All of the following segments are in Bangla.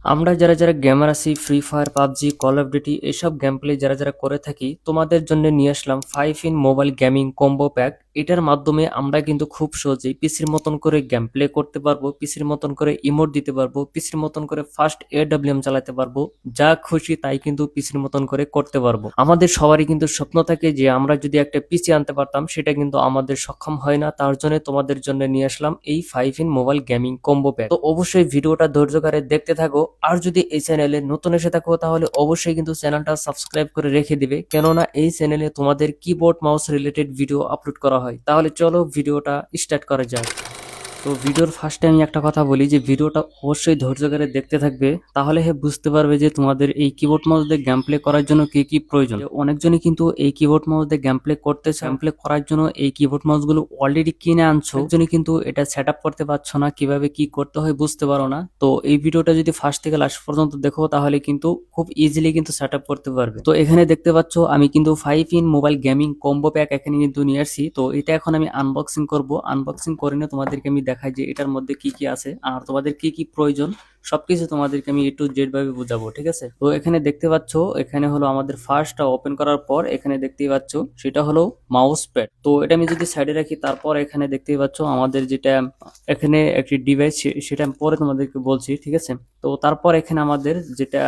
আমরা যারা গেমার আছি free fire, PUBG, call of duty এইসব গেম প্লে যারা করে থাকি তোমাদের জন্য নিয়ে আসলাম 5 in mobile gaming combo pack. এটার মাধ্যমে আমরা কিন্তু খুব সহজেই পিসির মতন করে গেম প্লে করতে পারবো, পিসির মতন করে ইমোট দিতে পারবো, পিসির মতন করে ফাস্ট এডব্লিউএম চালাতে পারবো, যা খুশি তাই কিন্তু পিসির মতন করে করতে পারবো। আমাদের সবারই কিন্তু স্বপ্ন থাকে যে আমরা যদি একটা পিসি আনতে পারতাম, সেটা কিন্তু আমাদের সক্ষম হয় না। তার জন্য তোমাদের জন্য নিয়ে আসলাম এই 5 in mobile gaming combo pack. তো অবশ্যই ভিডিওটা ধৈর্য ধরে দেখতে থাকো। আর যদি এই চ্যানেলে নতুন এসে থাকো তাহলে অবশ্যই কিন্তু চ্যানেলটা সাবস্ক্রাইব করে রেখে দিবে, কেননা এই চ্যানেলে তোমাদের keyboard mouse related video upload করা হয়। তাহলে চলো ভিডিওটা স্টার্ট করা যাক। তো ভিডিওর ফার্স্টে আমি একটা কথা বলি যে ভিডিওটা অবশ্যই ধৈর্য ধরে দেখতে থাকবে, তাহলে বুঝতে পারবে যে তোমাদের এই কিবোর্ড মাউস দিয়ে গেম প্লে করার জন্য কি কি প্রয়োজন। অনেকজনই কিন্তু এই কিবোর্ড মাউস দিয়ে গেম প্লে করতেছে, গেম প্লে করার জন্য এই কিবোর্ড মাউস গুলো অলরেডি কিনে আনছো, একজনই কিন্তু এটা সেট আপ করতে পারছো না, কিভাবে কি করতে হয় বুঝতে পারো না। তো এই ভিডিওটা যদি ফার্স্ট থেকে লাস্ট পর্যন্ত দেখো তাহলে কিন্তু খুব ইজিলি কিন্তু সেট আপ করতে পারবে। তো এখানে দেখতে পাচ্ছ আমি কিন্তু 5 in mobile gaming combo pack এখানে কিন্তু নিয়ে আসছি। তো এটা এখন আমি আনবক্সিং করব। আনবক্সিং করে নিয়ে তোমাদেরকে আমি দেখাই যে এটার মধ্যে কি কি আছে আর তোমাদের কি কি প্রয়োজন, সবকিছু তোমাদেরকে আমি A to Z ভাবে বুঝাবো, ঠিক আছে? তো এখানে দেখতে পাচ্ছ, এখানে হলো আমাদের ফার্স্ট ওপেন করার পর এখানে দেখতেই পাচ্ছ সেটা হলো মাউস প্যাড। তো এটা আমি যদি সাইডে রাখি, তারপর এখানে দেখতেই পাচ্ছ আমাদের যেটা এখানে একটি ডিভাইস, সেটা আমি পরে তোমাদেরকে বলছি, ঠিক আছে? তো তারপর এখানে আমাদের যেটা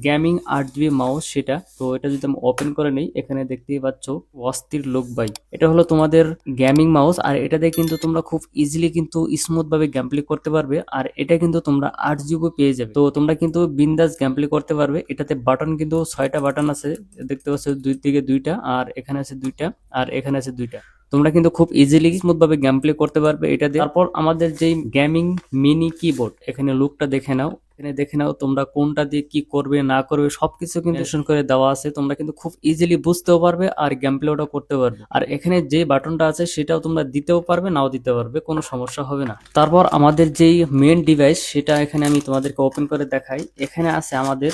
গেমিং 8 GB মাউস, সেটা তো এটা যদি আমি ওপেন করে নিই, এখানে দেখতেই পাচ্ছ অস্থির লুক বাই। এটা হলো তোমাদের গেমিং মাউস, আর এটাতে কিন্তু তোমরা খুব ইজিলি কিন্তু স্মুথ ভাবে গেম প্লে করতে পারবে। আর এটা কিন্তু তোমরা 8 GB পেয়ে যাবে, তো তোমরা কিন্তু বিন্দাস গেম প্লে করতে পারবে। এটাতে বাটন কিন্তু 6টা বাটন আছে, দেখতে পাচ্ছ, দুই দিকে দুইটা, আর এখানে আছে দুইটা, আর এখানে আছে দুইটা। তোমরা কিন্তু খুব ইজিলি স্মুথ ভাবে গেম প্লে করতে পারবে এটা দিয়ে। তারপর আমাদের যেই গেমিং মিনি কিবোর্ড, এখানে লুকটা দেখে নাও, এখানে দেখে নাও তোমরা কোনটা দিয়ে কি করবে না করবে সবকিছু কিন্তু মেনশন করে দেওয়া আছে। তোমরা কিন্তু খুব ইজিলি বুঝতেও পারবে আর গেম প্লেটা করতে পারবে। আর এখানে যে বাটনটা আছে সেটাও তোমরা দিতেও পারবে, নাও দিতে পারবে, কোনো সমস্যা হবে না। তারপর আমাদের যেই মেন ডিভাইস, সেটা এখানে আমি তোমাদেরকে ওপেন করে দেখাই। এখানে আছে আমাদের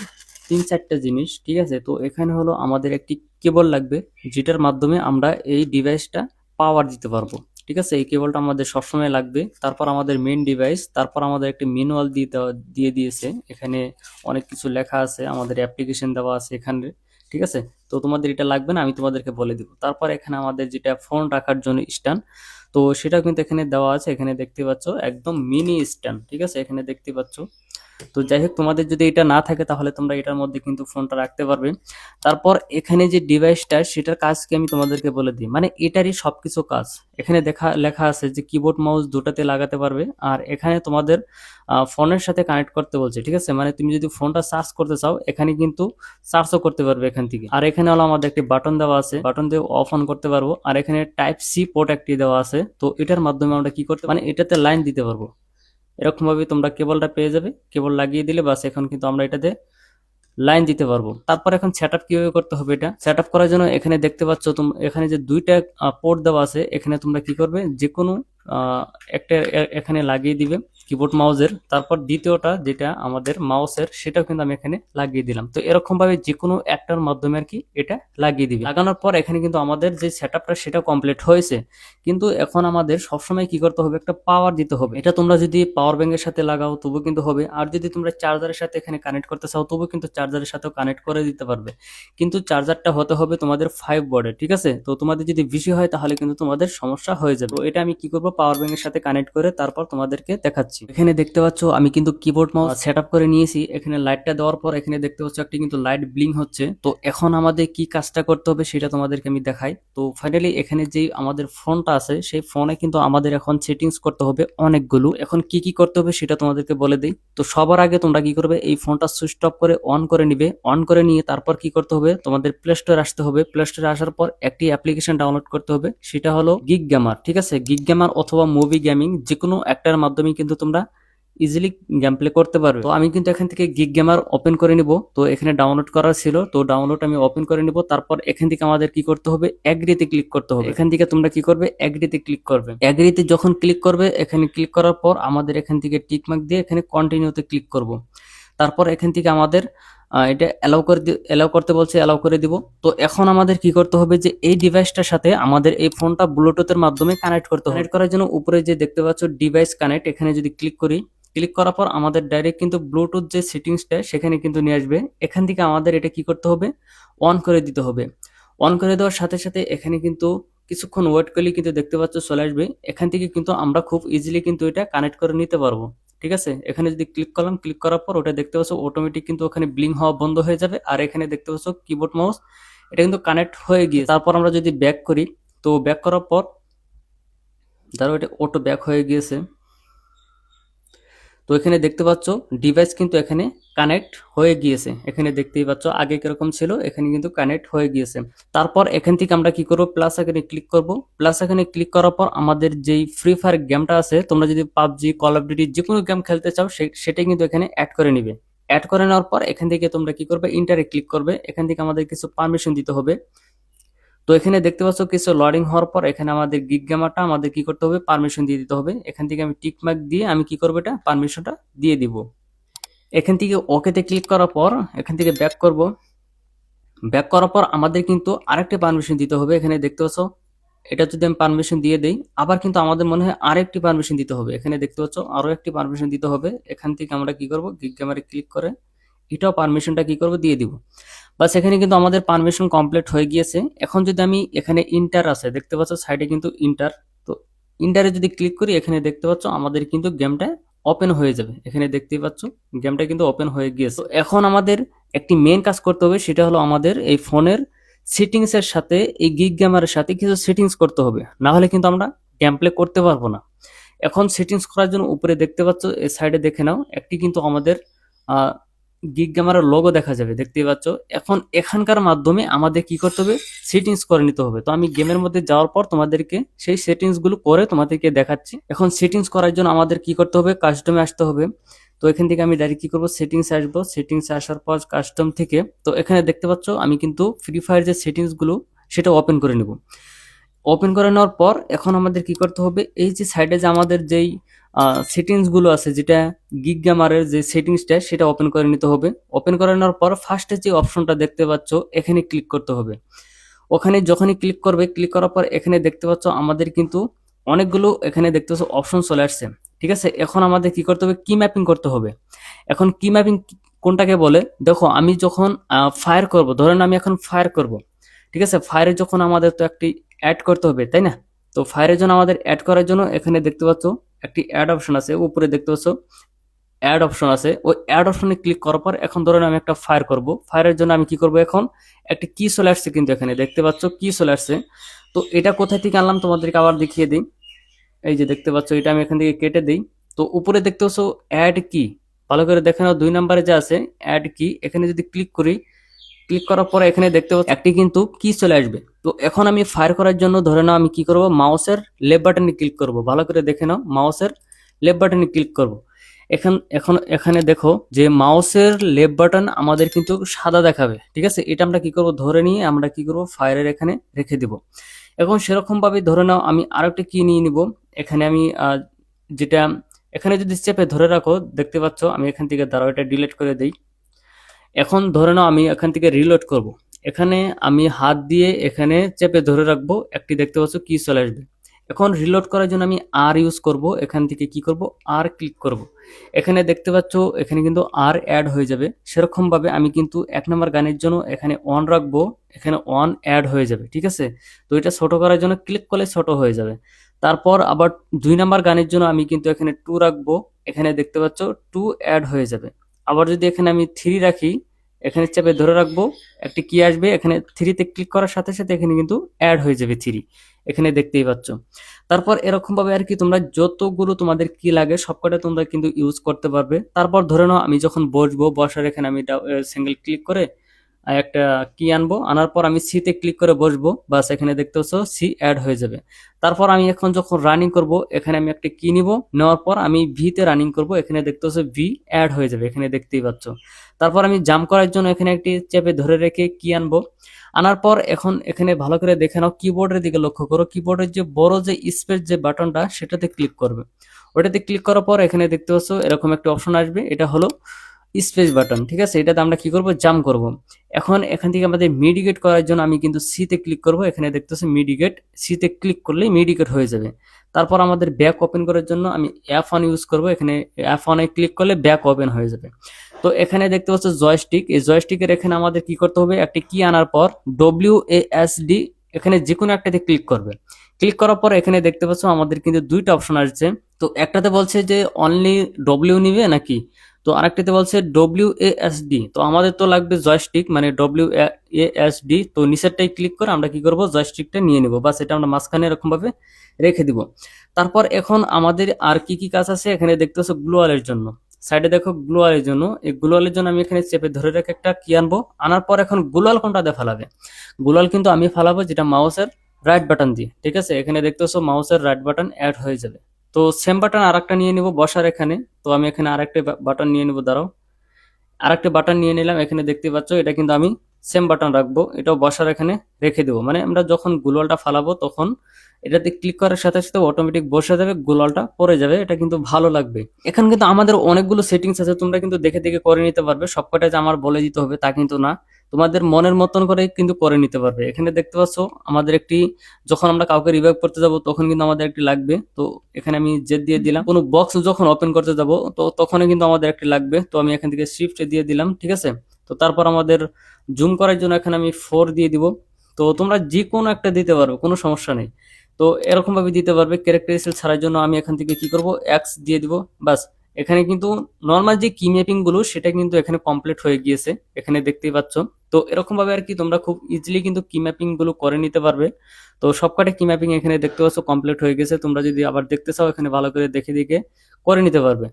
3-4টা জিনিস, ঠিক আছে? তো এখানে হলো আমাদের একটি কেবল লাগবে, যেটার মাধ্যমে আমরা এই ডিভাইসটা পাওয়ার দিতে পারবো, ঠিক আছে? এই কেবলটা আমাদের সবসময় লাগবে। তারপর আমাদের মেন ডিভাইস, তারপর আমাদের একটি ম্যানুয়াল দিয়ে দিয়েছে, এখানে অনেক কিছু লেখা আছে, আমাদের অ্যাপ্লিকেশন দেওয়া আছে এখানে, ঠিক আছে? তো তোমাদের এটা লাগবে না, আমি তোমাদেরকে বলে দিব। তারপর এখানে আমাদের যেটা ফোন রাখার জন্য স্ট্যান্ড, তো সেটাও কিন্তু এখানে দেওয়া আছে, এখানে দেখতে পাচ্ছ একদম মিনি স্ট্যান্ড, ঠিক আছে? এখানে দেখতে পাচ্ছ। তো যাই হোক, তোমাদের যদি এটা না থাকে তাহলে তোমরা এটার মধ্যে কিন্তু ফোনটা রাখতে পারবে। তারপর এখানে যে ডিভাইসটা, সেটার কাজ কি আমি তোমাদেরকে বলে দিই, মানে এটারই সবকিছু কাজ। এখানে লেখা আছে যে কিবোর্ড মাউস দুটাতে লাগাতে পারবে, আর এখানে তোমাদের ফোনের সাথে কানেক্ট করতে বলছে, ঠিক আছে? মানে তুমি যদি ফোনটা চার্জ করতে চাও, এখানে কিন্তু চার্জও করতে পারবে এখান থেকে। আর এখানে হলো আমাদের একটি বাটন দেওয়া আছে, বাটন দিয়ে অফ অন করতে পারবো। আর এখানে টাইপ সি পোর্ট একটি দেওয়া আছে, তো এটার মাধ্যমে আমরা কি করতে, মানে এটাতে লাইন দিতে পারবো। এরকম ভাবে তোমরা কেবলটা পেয়ে যাবে, কেবল লাগিয়ে দিলে বাস, এখন কিন্তু আমরা এটাতে লাইন দিতে পারবো। তারপর এখন সেটআপ কিভাবে করতে হবে, এটা সেটআপ করার জন্য এখানে দেখতে পাচ্ছ এখানে যে দুইটা পোর্ট দেওয়া আছে, এখানে তোমরা কি করবে, যে কোনো একটা এখানে লাগিয়ে দিবে কিবোর্ড মাউসের। তারপর দ্বিতীয়টা যেটা আমাদের মাউসের, সেটাও কিন্তু আমি এখানে লাগিয়ে দিলাম। তো এরকম ভাবে যে কোনো একটার মাধ্যমে আর কি এটা লাগিয়ে দিবে। লাগানোর পর এখানে কিন্তু আমাদের যে সেটআপটা সেটা কমপ্লিট হয়েছে। কিন্তু এখন আমাদের সবসময় কি করতে হবে, একটা পাওয়ার দিতে হবে। এটা তোমরা যদি পাওয়ার ব্যাংকের সাথে লাগাও তবু কিন্তু হবে, আর যদি তোমরা চার্জারের সাথে এখানে কানেক্ট করতে চাও তবু কিন্তু চার্জারের সাথেও কানেক্ট করে দিতে পারবে। কিন্তু চার্জারটা হতে হবে তোমাদের 5 ওয়াটের, ঠিক আছে? তো তোমাদের যদি বেশি হয় তাহলে কিন্তু তোমাদের সমস্যা হয়ে যাবে। তো এটা আমি কি করব, পাওয়ার ব্যাংকের সাথে কানেক্ট করে তারপর তোমাদেরকে দেখাচ্ছি। এখানে দেখতে পাচ্ছ আমি কিন্তু কিবোর্ড মাউস সেটআপ করে নিয়েছি। এখানে লাইটটা দেওয়ার পর এখানে দেখতে পাচ্ছ একটি কিন্তু লাইট ব্লিং হচ্ছে। তো এখন আমাদের কি কাজটা করতে হবে সেটা তোমাদেরকে আমি দেখাই। তো ফাইনালি এখানে যে আমাদের ফোনটা আছে, সেই ফোনে কিন্তু আমাদের এখন সেটিংস করতে হবে অনেকগুলো। এখন কি কি করতে হবে সেটা তোমাদেরকে বলে দিই। তো সবার আগে তোমরা কি করবে, এই ফোনটা সুইচ অফ করে অন করে নিবে। অন করে নিয়ে তারপর কি করতে হবে, তোমাদের প্লে স্টোরে আসতে হবে। প্লে স্টোরে আসার পর একটি অ্যাপ্লিকেশন ডাউনলোড করতে হবে, সেটা হলো গিগ গেমার, ঠিক আছে? গিগ গেমার অথবা মুভি গেমিং, যে কোনো একটার মাধ্যমে কিন্তু তোমরা ইজিলি গেম প্লে করতে পারবে। তো আমি কিন্তু এখান থেকে গিগ গেমার ওপেন করে নিব। তো এখানে ডাউনলোড করা ছিল, তো ডাউনলোড আমি ওপেন করে নিব। তারপর এখান থেকে আমাদের কি করতে হবে, এগ্রিতে ক্লিক করতে হবে। এখান থেকে তোমরা কি করবে, এগ্রিতে ক্লিক করবে। এগ্রিতে যখন ক্লিক করবে, এখানে ক্লিক করার পর আমাদের এখান থেকে টিক মার্ক দিয়ে এখানে কন্টিনিউতে ক্লিক করব। তারপর এখান থেকে আমাদের এটা অ্যালাউ করতে বলছে, অ্যালাউ করে দিব। তো এখন আমাদের কি করতে হবে, যে এই ডিভাইসটার সাথে আমাদের এই ফোনটা ব্লুটুথের মাধ্যমে কানেক্ট করতে হবে। কানেক্ট করার জন্য উপরে যে দেখতে পাচ্ছ ডিভাইস কানেক্ট, এখানে যদি ক্লিক করি, ক্লিক করার পর আমাদের ডাইরেক্ট কিন্তু ব্লুটুথ যে সেটিংসটা সেখানে কিন্তু নিয়ে আসবে। এখান থেকে আমাদের এটা কি করতে হবে, অন করে দিতে হবে। অন করে দেওয়ার সাথে সাথে এখানে কিন্তু কিছুক্ষণ ওয়েট করলে কিন্তু দেখতে পাচ্ছ চলে আসবে। এখান থেকে কিন্তু আমরা খুব ইজিলি কিন্তু এটা কানেক্ট করে নিতে পারবো। ঠিক আছে, এখানে যদি ক্লিক করলাম, ক্লিক করার পর ওটা দেখতে পাচ্ছ অটোমেটিক কিন্তু ওখানে ব্লিং হওয়া বন্ধ হয়ে যাবে। আর এখানে দেখতে পাচ্ছ কিবোর্ড মাউস এটা কিন্তু কানেক্ট হয়ে গিয়ে, তারপর আমরা যদি ব্যাক করি, তো ব্যাক করার পর ধরো এটা অটো ব্যাক হয়ে গিয়েছে। তো এখানে দেখতে পাচ্ছ ডিভাইস কিন্তু এখানে কানেক্ট হয়ে গিয়েছে। এখানে দেখতেই পাচ্ছ আগে কিরকম ছিল, এখানে কিন্তু কানেক্ট হয়ে গিয়েছে। তারপর এখান থেকে আমরা কি করব, প্লাস এখানে ক্লিক করব। প্লাস এখানে ক্লিক করার পর আমাদের যেই ফ্রি ফায়ার গেমটা আছে, তোমরা যদি পাবজি, কল অফ ডিউটি যে কোনো গেম খেলতে চাও সেটাই কিন্তু এখানে অ্যাড করে নিবে। অ্যাড করে নেওয়ার পর এখান থেকে তোমরা কি করবে, ইন্টারে ক্লিক করবে। এখান থেকে আমাদের কিছু পারমিশন দিতে হবে। তো এখানে দেখতে পাচ্ছ কিছু লোডিং হওয়ার পর এখানে আমাদের গিগ গেমারটা আমাদের কি করতে হবে, পারমিশন দিয়ে দিতে হবে। এখান থেকে আমি টিক মার্ক দিয়ে আমি কি করবো, এটা পারমিশনটা দিয়ে দিব। এখান থেকে ওকেতে ক্লিক করার পর এখান থেকে ব্যাক করব। ব্যাক করার পর আমাদের কিন্তু আরেকটি পারমিশন দিতে হবে। এখানে দেখতে পাচ্ছ এটা যদি আমি পারমিশন দিয়ে দেই, আবার কিন্তু আমাদের মনে হয় আরেকটি পারমিশন দিতে হবে। এখানে দেখতে পাচ্ছ আরো একটি পারমিশন দিতে হবে। এখান থেকে আমরা কি করব, গিগ গেমারে ক্লিক করে এটাও পারমিশনটা কি করব, দিয়ে দিব। বাস এখানে কিন্তু আমাদের পারমিশন কমপ্লিট হয়ে গিয়েছে। এখন যদি আমি এখানে ইন্টার আছে দেখতে পাচ্ছ সাইডে কিন্তু ইন্টার, তো ইন্টারে যদি ক্লিক করি এখানে দেখতে পাচ্ছ আমাদের কিন্তু গেমটা ওপেন হয়ে যাবে। এখানে দেখতেই পাচ্ছ গেমটা কিন্তু ওপেন হয়ে গিয়েছে। তো এখন আমাদের একটি মেন কাজ করতে হবে, সেটা হলো আমাদের এই ফোনের সেটিংস এর সাথে এই গিগ গেমারের সাথে কিছু সেটিংস করতে হবে, না হলে কিন্তু আমরা গেম প্লে করতে পারবো না। এখন সেটিংস করার জন্য উপরে দেখতে পাচ্ছ এই সাইডে দেখে নাও, একটি কিন্তু আমাদের গিগ গেমারের লোগো দেখা যাবে, দেখতেই পাচ্ছ। এখন এখানকার মাধ্যমে আমাদের কি করতে হবে, সেটিংস করে নিতে হবে। তো আমি গেমের মধ্যে যাওয়ার পর তোমাদেরকে সেই সেটিংস গুলো করে তোমাদেরকে দেখাচ্ছি। এখন সেটিংস করার জন্য আমাদের কি করতে হবে, কাস্টমে আসতে হবে। তো এখান থেকে আমি ডাইরেক্ট কি করবো, সেটিংস আসবো। সেটিংস আসার পর কাস্টম থেকে, তো এখানে দেখতে পাচ্ছ আমি কিন্তু ফ্রি ফায়ার যে সেটিংস গুলো সেটা ওপেন করে নেব। ওপেন করে নেওয়ার পর এখন আমাদের কি করতে হবে, এই যে সাইডে যে আমাদের যেই সেটিংস গুলো আছে, যেটা গিগ গেমারের যে সেটিংসটা সেটা ওপেন করে নিতে হবে। ওপেন করে নেওয়ার পর ফার্স্টে যে অপশনটা দেখতে পাচ্ছ এখানে ক্লিক করতে হবে। ওখানে যখনই ক্লিক করবে, ক্লিক করার পর এখানে দেখতে পাচ্ছ আমাদের কিন্তু অনেকগুলো এখানে দেখতে পাচ্ছ অপশন চলে আসছে। ঠিক আছে, এখন আমাদের কি করতে হবে, কি ম্যাপিং করতে হবে। এখন কি ম্যাপিং কোনটাকে বলে, দেখো আমি যখন ফায়ার করব, ধরেন আমি এখন ফায়ার করব, ঠিক আছে, ফায়ারে যখন আমাদের তো একটি অ্যাড করতে হবে, তাই না। তো ফায়ারের জন্য আমাদের অ্যাড করার জন্য এখানে দেখতে পাচ্ছ একটি অ্যাড অপশন আছে, উপরে দেখতে পাচ্ছ অ্যাড অপশন আছে। ওই অ্যাড অপশনে ক্লিক করার পর এখন ধরুন আমি একটা ফায়ার করব, ফায়ারের জন্য আমি কি করব, এখন একটি কি চলে আসছে, কিন্তু এখানে দেখতে পাচ্ছ কি চলে আসছে। তো এটা কোথায় থেকে আনলাম তোমাদেরকে আবার দেখিয়ে দিই। এই যে দেখতে পাচ্ছ এটা আমি এখান থেকে কেটে দিই। তো উপরে দেখতে পাচ্ছ অ্যাড কি, ভালো করে দেখে নাও, 2 নম্বরে যে আছে অ্যাড কি, এখানে যদি ক্লিক করি, ক্লিক করার পরে এখানে দেখতে পাচ্ছ একটি কিন্তু কি চলে আসবে। তো এখন আমি ফায়ার করার জন্য ধরে নাও আমি কি করব, মাউসের লেফট বাটনে ক্লিক করব। ভালো করে দেখে নাও, মাউসের লেফট বাটনে ক্লিক করব। এখন এখানে দেখো যে মাউসের লেফট বাটন আমাদের কিন্তু সাদা দেখাবে। ঠিক আছে, এটা আমরা কি করব, ধরে নিয়ে আমরা কি করব, ফায়ারের এখানে রেখে দিব। এখন সেরকম ভাবে ধরে নাও আমি আরেকটা কি নিয়ে নিব। এখানে আমি যেটা এখানে যদি চেপে ধরে রাখো, দেখতে পাচ্ছ আমি এখান থেকে দাঁড়াও এটা ডিলিট করে দিই। এখন ধরে নাও আমি এখান থেকে রিলোড করব। এখানে আমি হাত দিয়ে এখানে চেপে ধরে রাখবো, একটি দেখতে পাচ্ছ কি চলে আসবে। এখন রিলোড করার জন্য আমি আর ইউজ করব, এখান থেকে কি করব, আর ক্লিক করব। এখানে দেখতে পাচ্ছ এখানে কিন্তু আর অ্যাড হয়ে যাবে। সেরকম ভাবে আমি কিন্তু 1 নম্বর গানের জন্য এখানে অন রাখবো, এখানে অন অ্যাড হয়ে যাবে। ঠিক আছে, তো এটা ছোট করার জন্য ক্লিক করলে ছোট হয়ে যাবে। তারপর আবার 2 নম্বর গানের জন্য আমি কিন্তু এখানে 2 রাখবো, এখানে দেখতে পাচ্ছ 2 অ্যাড হয়ে যাবে। আবার যদি এখানে আমি 3 রাখি, এখানে চেপে ধরে রাখবো, একটি কি আসবে, এখানে 3-তে ক্লিক করার সাথে সাথে এখানে কিন্তু অ্যাড হয়ে যাবে 3, এখানে দেখতেই পাচ্ছ। তারপর এরকম ভাবে আর কি তোমরা যতগুলো তোমাদের কি লাগে সবকটা তোমরা কিন্তু ইউজ করতে পারবে। তারপর ধরে নাও আমি যখন বসবো, বসার এখানে আমি সিঙ্গেল ক্লিক করে একটা কি আনবো, আনার পর আমি সি তে ক্লিক করে বসবো, বাস এখানে দেখতে পাচ্ছ সি অ্যাড হয়ে যাবে। তারপর আমি এখন যখন রানিং করব, এখানে আমি একটা কি নিব, নেওয়ার পর আমি ভি তে রানিং করব, এখানে দেখতে পাচ্ছ ভি অ্যাড হয়ে যাবে, এখানে দেখতেই পাচ্ছ। তারপর আমি জাম্প করার জন্য এখানে একটি চেপে ধরে রেখে কি আনবো, আনার পর এখন এখানে ভালো করে দেখে নাও, কিবোর্ডের দিকে লক্ষ্য করো, কিবোর্ডের যে বড় যে স্পেস যে বাটনটা সেটাতে ক্লিক করবে। ওটাতে ক্লিক করার পর এখানে দেখতে পাচ্ছ এরকম একটা অপশন আসবে, এটা হলো স্পেস বাটন, ঠিক আছে, এটাতে আমরা কি করব, জাম্প করব। এখন এখান থেকে আমাদের মিডিকেট করার জন্য আমি কিন্তু সিতে ক্লিক করব। এখানে দেখতেছি মিডিকেট, সিতে ক্লিক করলেই মিডিকেট হয়ে যাবে। তারপর আমাদের ব্যাক ওপেন করার জন্য আমি F1 ইউজ করব। এখানে F1 এ ক্লিক করলে ব্যাক ওপেন হয়ে যাবে। তো এখানে দেখতে পাচ্ছ জয়স্টিক, এই জয়স্টিকের এখানে আমাদের কি করতে হবে, একটি কি আনার পর WASD এখানে যে কোনো একটাতে ক্লিক করবে। ক্লিক করার পর এখানে দেখতে পাচ্ছ আমাদের কিন্তু দুইটা অপশন আসছে। তো একটাতে বলছে যে অনলি ডব্লিউ নিবে নাকি, তো আরেকটাতে বলছে WASD। তো আমাদের তো লাগবে জয়স্টিক মানে WASD। তো নিচেরটাই ক্লিক করে আমরা কি করব, জয়স্টিকটা নিয়ে নেব, বাস এটা আমরা মাঝখানে এরকম ভাবে রেখে দিব। তারপর এখন আমাদের আর কি কি কাজ আছে, এখানে দেখতে পাচ্ছ গ্লোয়ালের জন্য, সাইডে দেখো গ্লোয়ালের জন্য। এই গ্লোয়ালের জন্য আমি এখানে চেপে ধরে রেখে একটা কি আনবো, আনার পর এখন গ্লোয়াল কোনটা দিয়ে ফালাবে, গ্লোয়াল কিন্তু আমি ফালাবো যেটা মাউসের রাইট বাটন দিয়ে, ঠিক আছে। এখানে দেখতে পাচ্ছ মাউসের রাইট বাটন অ্যাড হয়ে যাবে। তো সেম বাটন আর একটা নিয়ে নিব বসার এখানে। তো আমি এখানে আরেকটা বাটন নিয়ে নিব, দাঁড়াও, আরেকটা বাটন নিয়ে নিলাম। এখানে দেখতে পাচ্ছ এটা কিন্তু আমি সেম বাটন রাখবো, এটাও বসার এখানে রেখে দেবো। মানে আমরা যখন গুলালটা ফালাবো তখন এটাতে ক্লিক করার সাথে সাথে অটোমেটিক বসে যাবে, গুলালটা পড়ে যাবে, এটা কিন্তু ভালো লাগবে। এখানে কিন্তু আমাদের অনেকগুলো সেটিংস আছে, তোমরা কিন্তু দেখে দেখে করে নিতে পারবে। সবকটা যে আমার বলে দিতে হবে তা কিন্তু না, তোমাদের মনের মতন করে কিন্তু করে নিতে পারবে। এখানে দেখতে পাচ্ছ আমাদের একটি, যখন আমরা কাউকে রিভাইভ করতে যাব তখন কিন্তু আমাদের একটি লাগবে। তো এখানে আমি জেড দিয়ে দিলাম। কোনো বক্স যখন ওপেন করতে যাব তো তখনই কিন্তু আমাদের একটি লাগবে। তো আমি এখান থেকে শিফট দিয়ে দিলাম, ঠিক আছে। তো তারপর আমাদের জুম করার জন্য এখানে আমি 4 দিয়ে দিব। তো তোমরা যে কোনো একটা দিতে পারবে, কোনো সমস্যা নেই। তো এরকম ভাবে দিতে পারবে। ক্যারেক্টার স্টাইল ছাড়ার জন্য আমি এখান থেকে কি করব, এক্স দিয়ে দিব, বাস। এখানে কিন্তু নর্মাল যে কি ম্যাপিং গুলো সেটা কিন্তু এখানে কমপ্লিট হয়ে গিয়েছে, এখানে দেখতেই পাচ্ছ। তো এরকম ভাবে আর কি তোমরা খুব ইজিলি কিন্তু কি ম্যাপিং গুলো করে নিতে পারবে। তো সবকটা কি ম্যাপিং এখানে দেখতে পাচ্ছ কমপ্লিট হয়ে গেছে। তোমরা যদি আবার দেখতে চাও এখানে ভালো করে দেখে দেখে করে নিতে পারবে।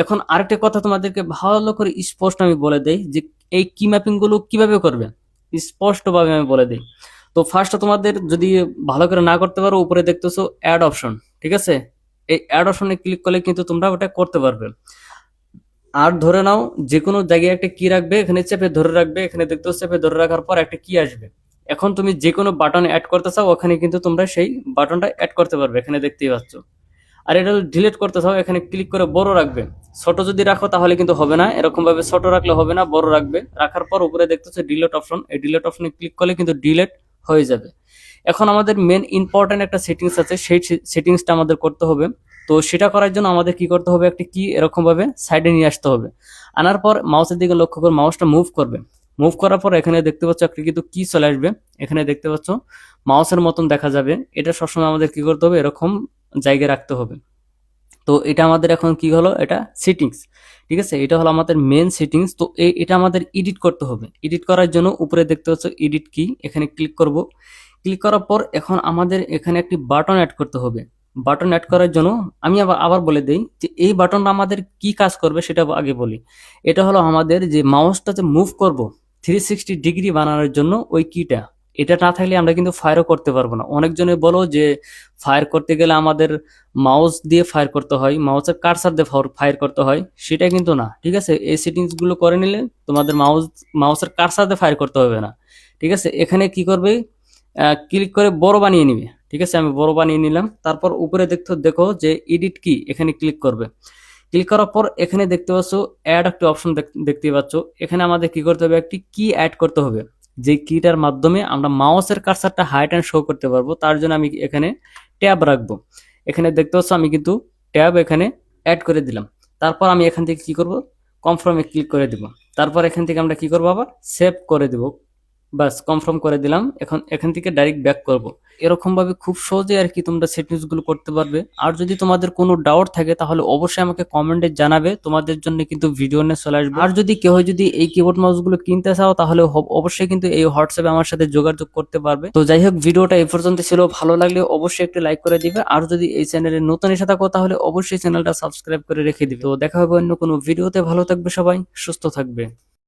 এখন আরেকটা কথা তোমাদেরকে ভালো করে স্পষ্ট আমি বলে দেই যে এই কি ম্যাপিং গুলো কিভাবে করবে, স্পষ্ট ভাবে আমি বলে দিই। তো ফার্স্ট তোমাদের যদি ভালো করে না করতে পারো, উপরে দেখতেছো অ্যাড অপশন, ঠিক আছে। এই অ্যাড অপশনে ক্লিক করলে কিন্তু তোমরা ওটা করতে পারবে। আর ধরে নাও যে কোনো জায়গায় একটা কি রাখবে, এখানে চেপে ধরে রাখবে, এখানে দেখতে চেপে ধরে রাখার পর একটা কি আসবে। এখন তুমি যে কোনো বাটন অ্যাড করতে চাও ওখানে কিন্তু তোমরা সেই বাটনটা অ্যাড করতে পারবে, এখানে দেখতেই পাচ্ছ। আর এটা ডিলিট করতে চাও এখানে ক্লিক করে বড় রাখবে। ছোট যদি রাখো তাহলে কিন্তু হবে না, এরকম ভাবে ছোট রাখলে হবে না, বড় রাখবে। রাখার পর উপরে দেখতেছো ডিলিট অপশন, এই ডিলিট অপশনে ক্লিক করলে কিন্তু ডিলিট হয়ে যাবে। এখন আমাদের মেন ইম্পর্টেন্ট একটা সেটিংস আছে, সেই সেটিংসটা আমাদের করতে হবে। তো সেটা করার জন্য আমাদের কি করতে হবে, একটা কি এরকম ভাবে সাইডে নিয়ে আসতে হবে। আনার পর মাউসের দিকে লক্ষ্য করে মাউসটা মুভ করবে। মুভ করার পর এখানে দেখতে পাচ্ছ একটা কিন্তু কি চলে আসবে, এখানে দেখতে পাচ্ছ মাউসের মতন দেখা যাবে। এটা সবসময় আমাদের কি করতে হবে, এরকম জায়গায় রাখতে হবে। তো এটা আমাদের এখন কি হলো, এটা সেটিংস, ঠিক আছে। এটা হলো আমাদের মেন সেটিংস। তো এটা আমাদের এডিট করতে হবে। এডিট করার জন্য উপরে দেখতে পাচ্ছ এডিট কি, এখানে ক্লিক করব। ক্লিক করার পর এখন আমাদের এখানে একটি বাটন অ্যাড করতে হবে। বাটন অ্যাড করার জন্য আমি আবার আবার বলে দেই যে এই বাটনটা আমাদের কি কাজ করবে সেটা আগে বলি। এটা হলো আমাদের যে মাউসটা যে মুভ করব 360 ডিগ্রি বানানোর জন্য ওই কিটা, এটা না থাকলে আমরা কিন্তু ফায়ারও করতে পারবো না। অনেকজনে বলো যে ফায়ার করতে গেলে আমাদের মাউস দিয়ে ফায়ার করতে হয়, মাউসের কার্সার দিয়ে ফায়ার করতে হয়, সেটা কিন্তু না, ঠিক আছে। এই সেটিংস গুলো করে নিলে তোমাদের মাউসের কার্সার দিয়ে ফায়ার করতে হবে না, ঠিক আছে। এখানে কি করবে, ক্লিক করে বড় বানিয়ে নিবে, ঠিক আছে। আমি বড় বানিয়ে নিলাম। তারপর উপরে দেখো যে এডিট কি, এখানে ক্লিক করবে। ক্লিক করার পর এখানে দেখতে পাচ্ছ অ্যাড একটা অপশন দেখতে পাচ্ছ। এখানে আমাদের কি করতে হবে, একটি কি অ্যাড করতে হবে, যে কিটার মাধ্যমে আমরা মাউসের কার্সারটা হাইট অ্যান্ড শো করতে পারবো। তার জন্য আমি এখানে ট্যাব রাখবো। এখানে দেখতে পাচ্ছ আমি কিন্তু ট্যাব এখানে অ্যাড করে দিলাম। তারপর আমি এখান থেকে কি করব, কনফার্মে ক্লিক করে দিব। তারপর এখান থেকে আমরা কি করবো, আবার সেভ করে দিব, বাস কনফার্ম করে দিলাম। এখন এখান থেকে ডাইরেক্ট ব্যাক করব। এরকম ভাবে খুব সহজে আর কি তোমরা সেটিংস গুলো করতে পারবে। আর যদি তোমাদের কোনো ডাউট থাকে তাহলে অবশ্যই আমাকে কমেন্টে জানাবে, তোমাদের জন্য কিন্তু ভিডিও নিয়ে চলে আসবে। আর যদি কেউ যদি এই কিবোর্ড মাউস গুলো কিনতে চাও তাহলে অবশ্যই কিন্তু এই হোয়াটসঅ্যাপে আমার সাথে যোগাযোগ করতে পারবে। তো যাই হোক, ভিডিওটা এই পর্যন্ত ছিল, ভালো লাগলে অবশ্যই একটু লাইক করে দিবে। আর যদি এই চ্যানেলে নতুন এসে থাকো তাহলে অবশ্যই চ্যানেলটা সাবস্ক্রাইব করে রেখে দিবে। তো দেখা হবে অন্য কোনো ভিডিওতে। ভালো থাকবে সবাই, সুস্থ থাকবে।